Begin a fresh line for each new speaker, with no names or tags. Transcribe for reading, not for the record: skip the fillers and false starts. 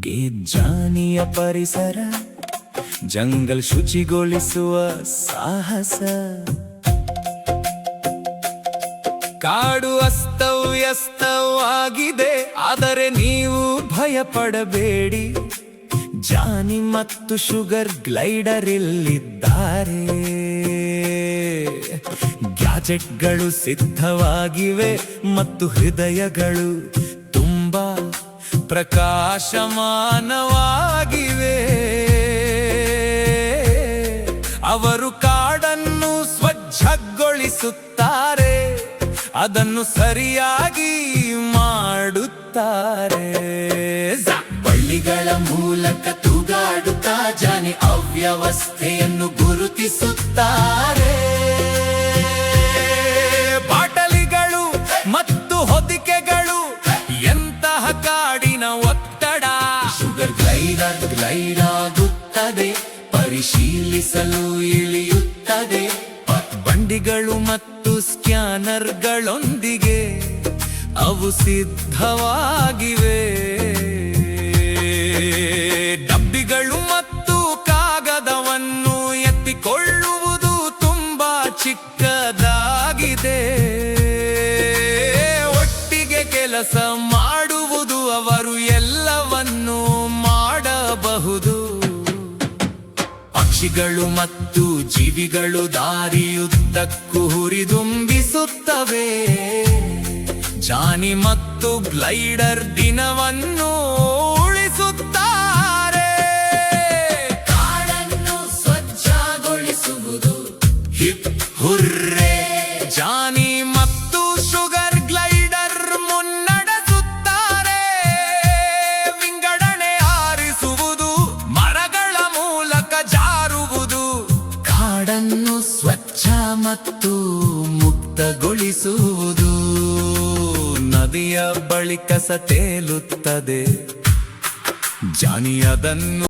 ಗೆಜ್ಜಾನಿಯ ಪರಿಸರ ಜಂಗಲ್ ಶುಚಿಗೊಳಿಸುವ ಸಾಹಸ. ಕಾಡು ಅಸ್ತವ್ಯಸ್ತವಾಗಿದೆ, ಆದರೆ ನೀವು ಭಯ ಪಡಬೇಡಿ. ಜಾನಿ ಮತ್ತು ಶುಗರ್ ಗ್ಲೈಡರ್ ಇಲ್ಲಿದ್ದಾರೆ. ಗ್ಯಾಜೆಟ್ಗಳು ಸಿದ್ಧವಾಗಿವೆ ಮತ್ತು ಹೃದಯಗಳು ತುಂಬಾ ಪ್ರಕಾಶಮಾನವಾಗಿವೆ. ಅವರು ಕಾಡನ್ನು ಸ್ವಚ್ಛಗೊಳಿಸುತ್ತಾರೆ, ಅದನ್ನು ಸರಿಯಾಗಿ ಮಾಡುತ್ತಾರೆ. ಬಳ್ಳಿಗಳ ಮೂಲಕ ತೂಗಾಡುತ್ತಾ ಜಾನಿ ಅವ್ಯವಸ್ಥೆಯನ್ನು ಗುರುತಿಸುತ್ತಾರೆ. ಬಾಟಲಿಗಳು ಮತ್ತು ಹೊದಿಕೆಗಳು ಎಂತಹ ಕಾಡಿನ ಒತ್ತಡ. ಶುಗರ್ ಗ್ಲೈಡ್ ಆಗುತ್ತದೆ, ಪರಿಶೀಲಿಸಲು ಇಳಿಯುತ್ತದೆ. ಬಂಡಿಗಳು ಮತ್ತು ಸ್ಕ್ಯಾನರ್ಗಳೊಂದಿಗೆ ಅವು ಸಿದ್ಧವಾಗಿವೆ. ಡಬ್ಬಿಗಳು ಮತ್ತು ಕಾಗದವನ್ನು ಎತ್ತಿಕೊಳ್ಳುವುದು ತುಂಬಾ ಚಿಕ್ಕದಾಗಿದೆ. ಒಟ್ಟಿಗೆ ಕೆಲಸ ಮಾಡುವುದು, ಅವರು ಎಲ್ಲವನ್ನೂ ಮಾಡಬಹುದು. ಪಕ್ಷಿಗಳು ಮತ್ತು ಜೀವಿಗಳು ದಾರಿಯುದ್ದಕ್ಕೂ ಹುರಿದುಂಬಿಸುತ್ತವೆ. ಜಾನಿ ಮತ್ತು ಗ್ಲೈಡರ್ ದಿನವನ್ನು ಉಳಿಸುತ್ತಾರೆ. ಕಾಡನ್ನು ಸ್ವಚ್ಛಗೊಳಿಸುವುದು ಹಿಪ್ ಹುರ್ರೆ. ಜಾನಿ ಮತ್ತು ಶುಗರ್ ಗ್ಲೈಡರ್ ಮುನ್ನಡೆಸುತ್ತಾರೆ. ವಿಂಗಡಣೆ ಆರಿಸುವುದು, ಮರಗಳ ಮೂಲಕ ಜಾರುವುದು, ಕಾಡನ್ನು ಸ್ವಚ್ಛ ಮತ್ತು ಮುಕ್ತಗೊಳಿಸುವುದು. ನದಿಯ ಬಳಿ ಕಸ ತೇಲುತ್ತದೆ, ಜಾನಿ ಅದನ್ನು